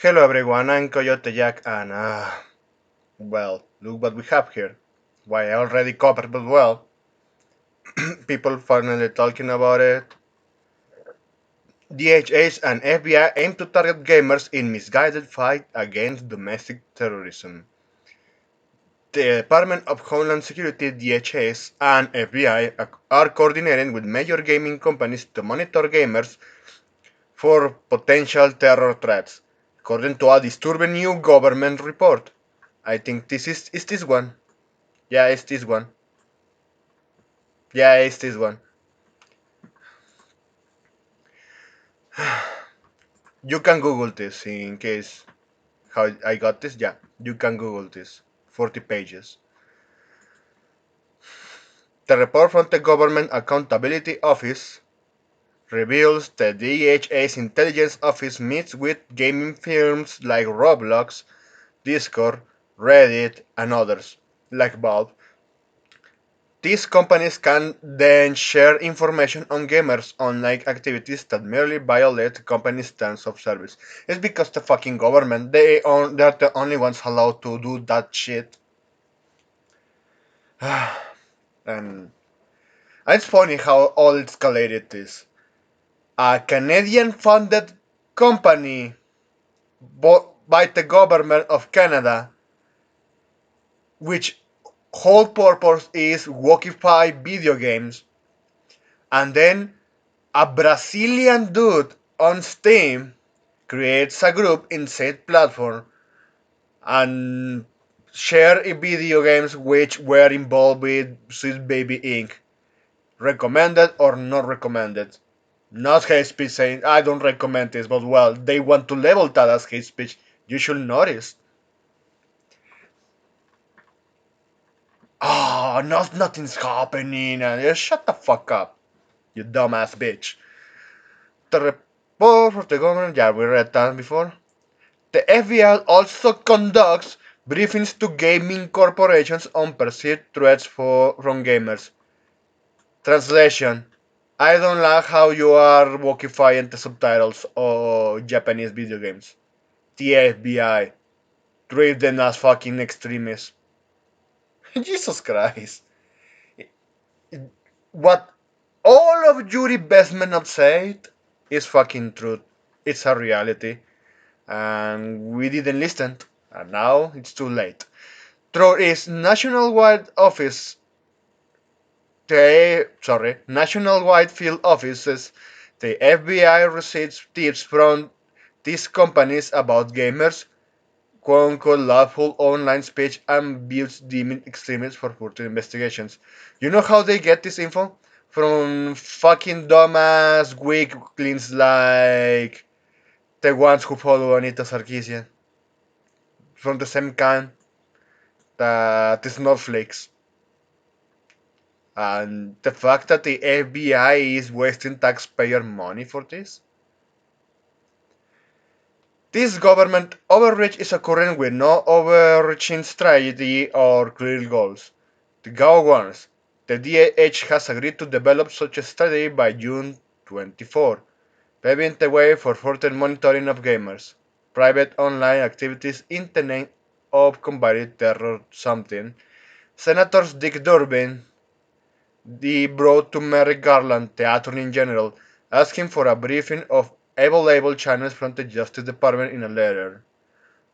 Hello everyone, I'm Coyote Jack and well, look what we have here. Why I already covered, but well, people finally talking about it. DHS and FBI aim to target gamers in misguided fight against domestic terrorism. The Department of Homeland Security, DHS, and FBI are coordinating with major gaming companies to monitor gamers for potential terror threats, according to a disturbing new government report. I think is this one. Yeah, it's this one. Yeah, it's this one. You can Google this in case how I got this. Yeah, you can Google this. 40 pages. The report from the Government Accountability Office reveals the DHS Intelligence Office meets with gaming firms like Roblox, Discord, Reddit, and others, like Valve. These companies can then share information on gamers' online activities that merely violate the company's terms of service. It's because the fucking government, they're the only ones allowed to do that shit. And it's funny how all escalated this. A Canadian funded company bought by the government of Canada, which whole purpose is walkify video games, and then a Brazilian dude on Steam creates a group in said platform and share video games which were involved with Sweet Baby Inc. Recommended or not recommended? Not hate speech saying I don't recommend this, but well, they want to label that as hate speech. You should notice. Oh, nothing's happening, and shut the fuck up, you dumbass bitch. The report of the government, yeah, we read that before. The FBI also conducts briefings to gaming corporations on perceived threats from gamers. Translation: I don't like how you are walkifying the subtitles of Japanese video games. The FBI. Treat them as fucking extremists. Jesus Christ. What all of your investment have said is fucking truth. It's a reality. And we didn't listen. And now it's too late. Through its nationwide field offices, the FBI receives tips from these companies about gamers, quote unquote lawful online speech, and views deemed extremist for further investigations. You know how they get this info? From fucking dumbass weaklings like the ones who follow Anita Sarkeesian. From the same kind that the snowflakes. And the fact that the FBI is wasting taxpayer money for this? This government overreach is occurring with no overreaching strategy or clear goals. The GAO warns the DHS has agreed to develop such a strategy by June 24, paving the way for further monitoring of gamers' private online activities in the name of combating terror something. Senators Dick Durbin brought to Merrick Garland, the Attorney General, asking for a briefing of available channels from the Justice Department in a letter.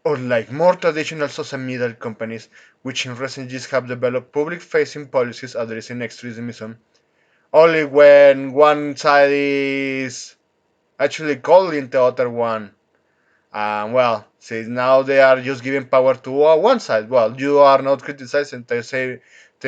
Unlike more traditional social media companies, which in recent years have developed public-facing policies addressing extremism, only when one side is actually calling the other one. Well, see, now they are just giving power to one side. Well, you are not criticizing the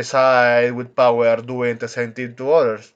side with power doing the same thing to others.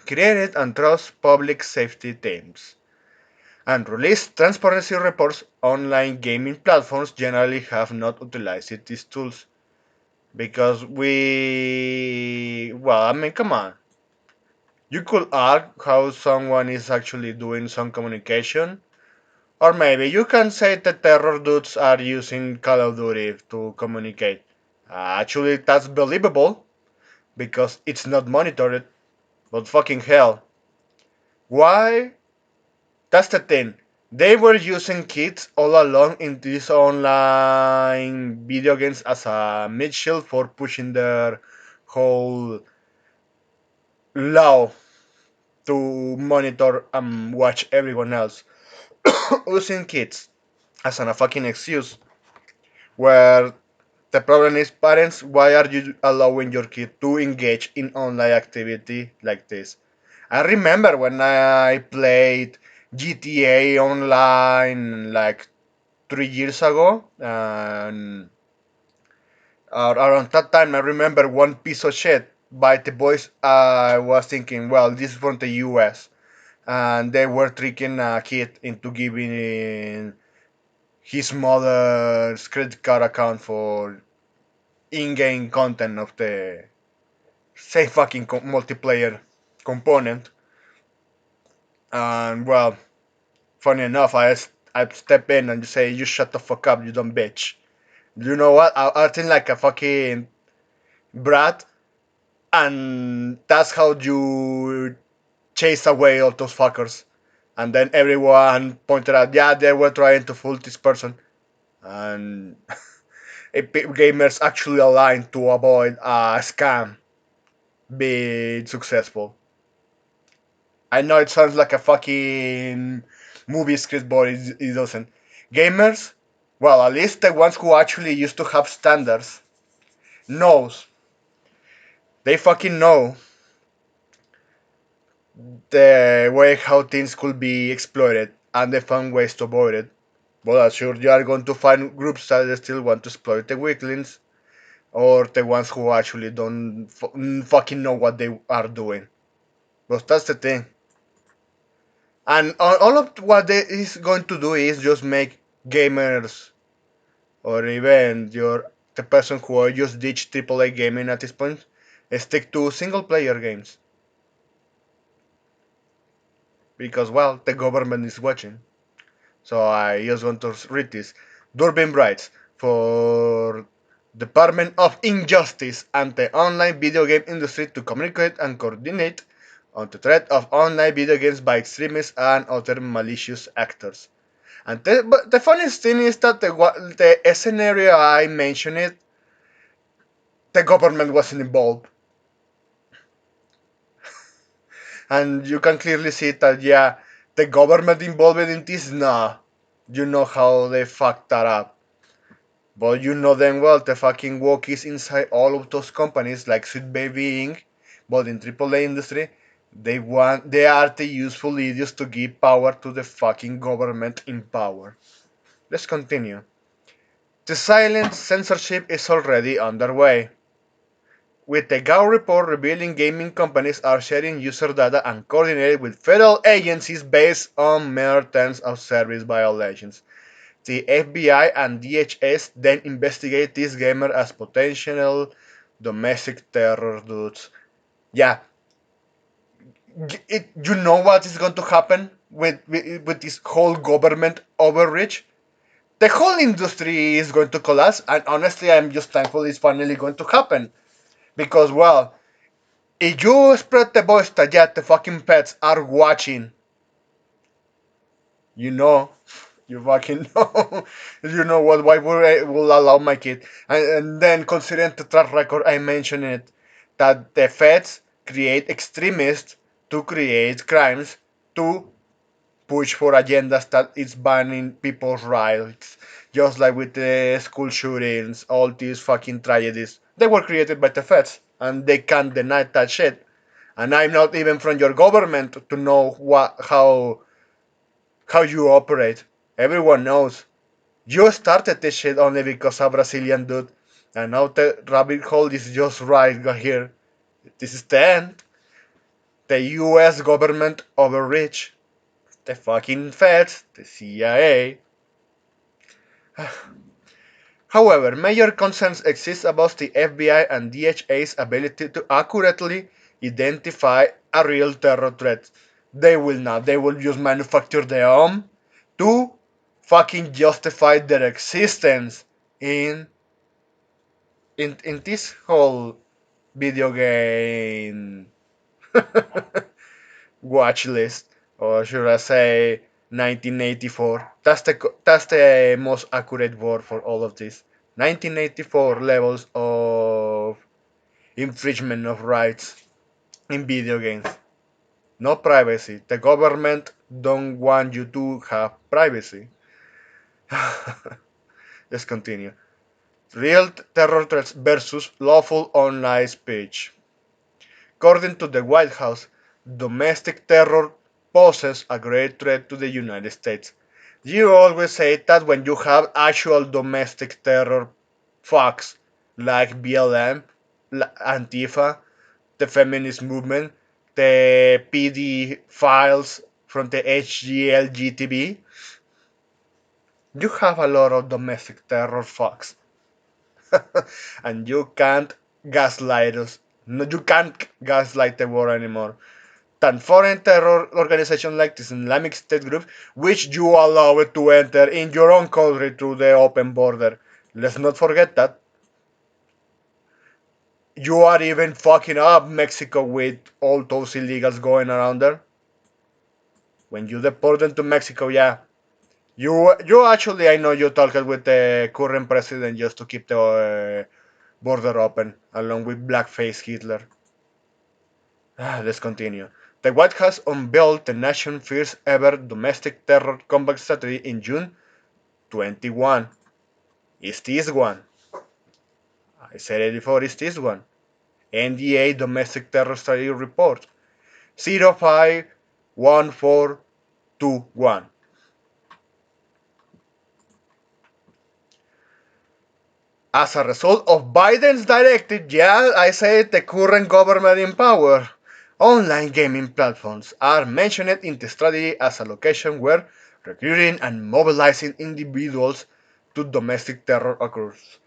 Created and trust public safety teams. And released transparency reports. Online gaming platforms generally have not utilized these tools because well, I mean, come on. You could ask how someone is actually doing some communication. Or maybe you can say that terror dudes are using Call of Duty to communicate. Actually, that's believable because it's not monitored. But fucking hell. Why? That's the thing. They were using kids all along in these online video games as a mid shield for pushing their whole law to monitor and watch everyone else. Using kids as a fucking excuse. Where the problem is, parents, why are you allowing your kid to engage in online activity like this? I remember when I played GTA online like 3 years ago, and around that time, I remember one piece of shit by the boys. I was thinking, well, this is from the US, and they were tricking a kid into giving his mother's credit card account for in-game content of the same fucking multiplayer component. And well, funny enough, I step in and say, "You shut the fuck up, you dumb bitch." You know what? I think like a fucking brat, and that's how you chase away all those fuckers. And then everyone pointed out, yeah, they were trying to fool this person, and gamers actually aligned to avoid a scam being successful. I know it sounds like a fucking movie script, but it doesn't. Gamers, well, at least the ones who actually used to have standards, knows. They fucking know the way how things could be exploited and they found ways to avoid it. But sure, you are going to find groups that still want to exploit the weaklings or the ones who actually don't fucking know what they are doing. But that's the thing. And all of what they is going to do is just make gamers or even the person who just ditch AAA gaming at this point stick to single player games because well the government is watching. So I just want to read this. Durbin writes for Department of Injustice and the online video game industry to communicate and coordinate on the threat of online video games by extremists and other malicious actors. And but the funniest thing is that the scenario I mentioned it, the government wasn't involved, and you can clearly see that yeah, the government involved in this. Nah, you know how they fucked that up. But you know damn well the fucking walkies inside all of those companies like Sweet Baby Inc. But in AAA industry, they are the useful idiots to give power to the fucking government in power. Let's continue. The silent censorship is already underway, with the GAO report revealing gaming companies are sharing user data and coordinated with federal agencies based on mere terms of service violations. The FBI and DHS then investigate this gamer as potential domestic terror dudes. Yeah, you know what is going to happen with this whole government overreach? The whole industry is going to collapse, and honestly, I'm just thankful it's finally going to happen. Because, well, if you spread the voice that yeah, the fucking pets are watching, you know, you fucking know, you know what? Why would I will allow my kid? And then considering the track record, I mentioned it that the feds create extremists to create crimes to push for agendas that is banning people's rights. Just like with the school shootings, all these fucking tragedies, they were created by the feds, and they can't deny that shit. And I'm not even from your government to know how you operate. Everyone knows. You started this shit only because a Brazilian dude. And now the rabbit hole is just right here. This is the end. The US government overreach. The fucking feds. The CIA. However, major concerns exist about the FBI and DHA's ability to accurately identify a real terror threat. They will not. They will just manufacture their own to fucking justify their existence in in this whole video game watch list, or should I say 1984. That's the most accurate word for all of this. 1984 levels of infringement of rights in video games. No privacy. The government don't want you to have privacy. Let's continue. Real terror threats versus lawful online speech. According to the White House, domestic terror poses a great threat to the United States. You always say that when you have actual domestic terror facts like BLM, Antifa, the feminist movement, the PD files from the HGLGTB, you have a lot of domestic terror facts. And you can't gaslight us. No, you can't gaslight the war anymore. Than foreign terror organizations like this Islamic State group, which you allow it to enter in your own country through the open border. Let's not forget that. You are even fucking up Mexico with all those illegals going around there. When you deport them to Mexico, yeah. You actually, I know you talked with the current president just to keep the border open, along with blackface Hitler. Let's continue. The White House unveiled the nation's first ever domestic terror combat strategy in June 21. Is this one? I said it before, is this one? NDA Domestic Terror Strategy Report 051421. As a result of Biden's directive, yeah, I said the current government in power, online gaming platforms are mentioned in the strategy as a location where recruiting and mobilizing individuals to domestic terror occurs.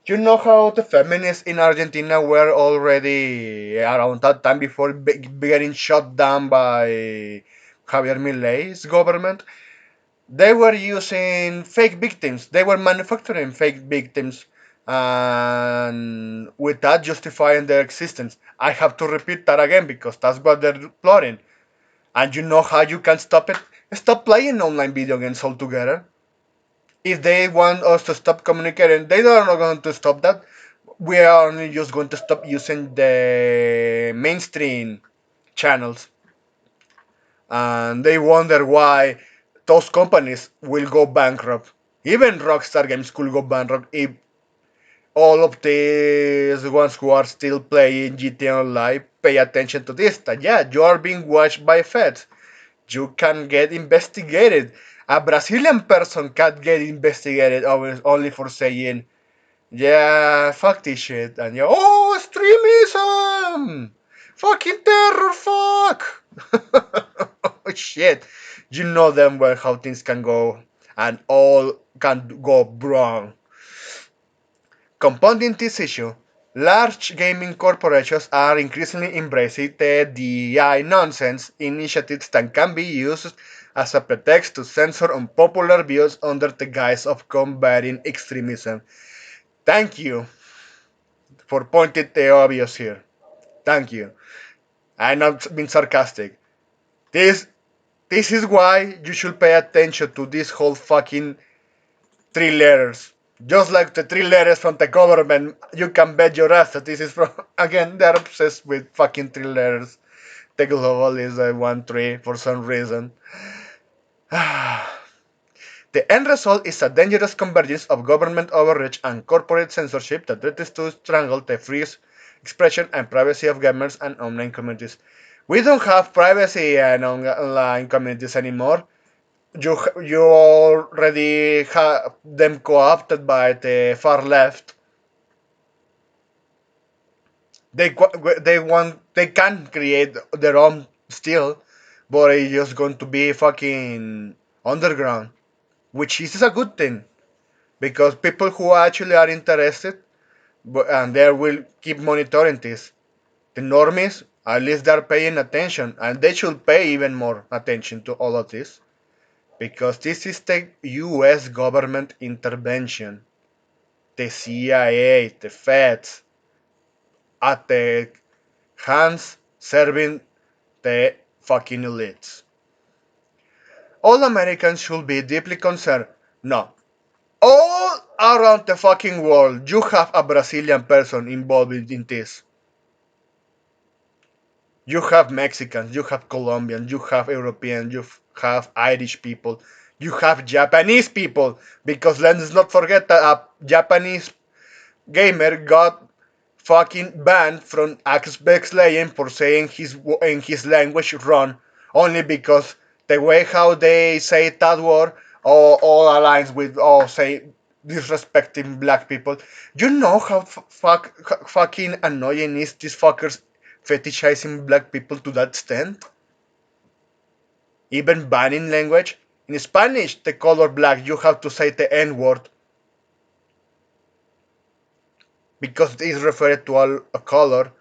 You know how the feminists in Argentina were already around that time before getting shot down by Javier Milei's government? They were using fake victims. They were manufacturing fake victims and with that justifying their existence. I have to repeat that again because that's what they're plotting. And you know how you can stop it? Stop playing online video games altogether. If they want us to stop communicating, they are not going to stop that. We are only just going to stop using the mainstream channels. And they wonder why those companies will go bankrupt. Even Rockstar Games could go bankrupt if all of these ones who are still playing GTA Online pay attention to this. That yeah, you are being watched by feds. You can get investigated. A Brazilian person can get investigated only for saying, yeah, fuck this shit. And you're, oh, extremism! Fucking terror, fuck! Oh, shit. You know damn well how things can go, and all can go wrong. Compounding this issue, large gaming corporations are increasingly embracing the DEI nonsense initiatives that can be used as a pretext to censor unpopular views under the guise of combating extremism. Thank you for pointing the obvious here. Thank you. I'm not being sarcastic. This this is why you should pay attention to this whole fucking three letters. Just like the three letters from the government, you can bet your ass that this is from. Again, they're obsessed with fucking three letters. The global is a 1 3 for some reason. The end result is a dangerous convergence of government overreach and corporate censorship that threatens to strangle the free expression and privacy of gamers and online communities. We don't have privacy and online communities anymore. You already have them co-opted by the far left. They can create their own still, but it's just going to be fucking underground, which is a good thing because people who actually are interested and they will keep monitoring this. The normies, at least they're paying attention, and they should pay even more attention to all of this because this is the U.S. government intervention, the CIA, the feds, at the hands serving the fucking elites. All Americans should be deeply concerned. No. All around the fucking world, you have a Brazilian person involved in this. You have Mexicans, you have Colombians, you have Europeans, you have Irish people, you have Japanese people. Because let's not forget that a Japanese gamer got fucking banned from Xbox Legends for saying his in his language wrong, only because the way how they say that word all aligns with say disrespecting black people. You know how fucking annoying is these fuckers fetishizing black people to that extent? Even banning language. In Spanish, the color black, you have to say the N word because it is referred to a color.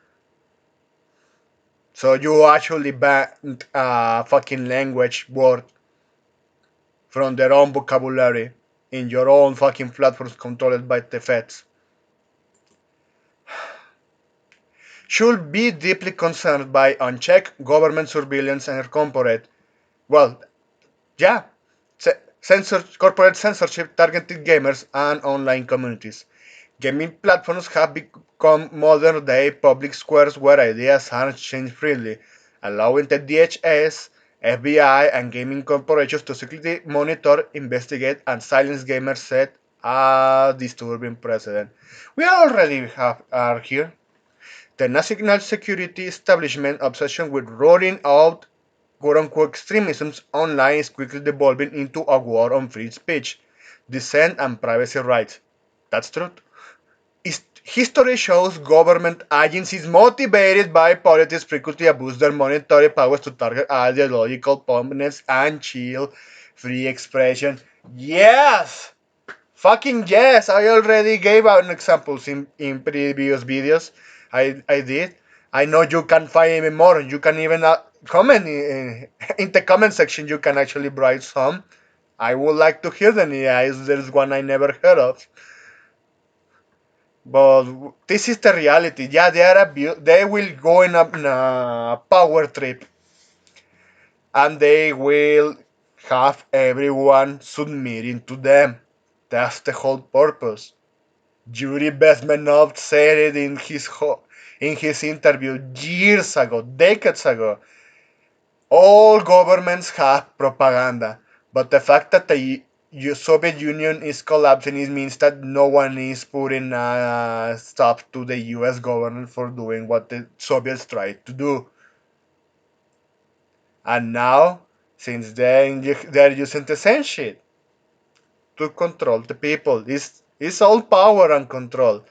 So you actually banned a fucking language word from their own vocabulary in your own fucking platforms controlled by the feds. Should be deeply concerned by unchecked government surveillance and corporate, well, yeah, corporate censorship targeting gamers and online communities. Gaming platforms have become modern day public squares where ideas are exchanged freely, allowing the DHS, FBI, and gaming corporations to secretly monitor, investigate, and silence gamers set a disturbing precedent. We already are here. The national security establishment obsession with rolling out quote-unquote extremisms online is quickly devolving into a war on free speech, dissent, and privacy rights. That's true. History shows government agencies motivated by politics frequently abuse their monetary powers to target ideological opponents and chill free expression. Yes! Fucking yes! I already gave out examples in previous videos. I did. I know you can find even more. You can even comment in the comment section. You can actually write some. I would like to hear them. Yeah, there's one I never heard of. But this is the reality. Yeah, they will go in a power trip, and they will have everyone submitting to them. That's the whole purpose. Yuri Bezmenov said it in his interview years ago, decades ago. All governments have propaganda, but the fact that the Soviet Union is collapsing it means that no one is putting a stop to the U.S. government for doing what the Soviets tried to do. And now, since then, they're using the same shit to control the people. It's all power and control.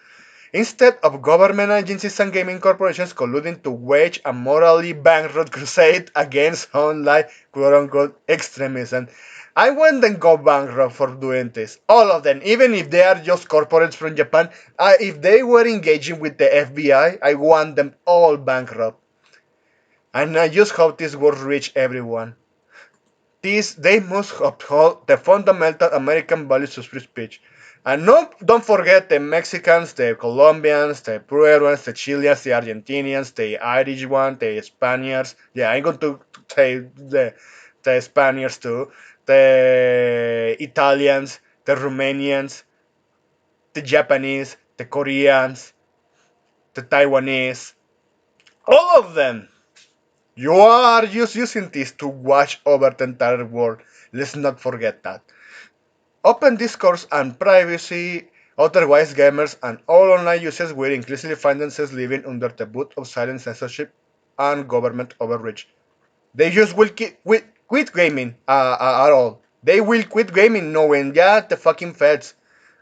Instead of government agencies and gaming corporations colluding to wage a morally bankrupt crusade against online quote-unquote extremism, I want them go bankrupt for doing this. All of them, even if they are just corporates from Japan, if they were engaging with the FBI, I want them all bankrupt. And I just hope this will reach everyone. They must uphold the fundamental American values of free speech. And no, don't forget the Mexicans, the Colombians, the Peruvians, the Chileans, the Argentinians, the Irish one, the Spaniards. Yeah, I'm going to say the Spaniards too. The Italians, the Romanians, the Japanese, the Koreans, the Taiwanese. All of them. You are just using this to watch over the entire world. Let's not forget that. Open discourse and privacy, otherwise gamers and all online users will increasingly find themselves living under the boot of silent censorship and government overreach. They just will quit gaming at all. They will quit gaming knowing, yeah, the fucking feds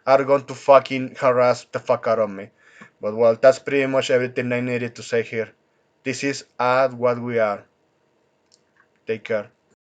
are going to fucking harass the fuck out of me. But well, that's pretty much everything I needed to say here. This is at what we are. Take care.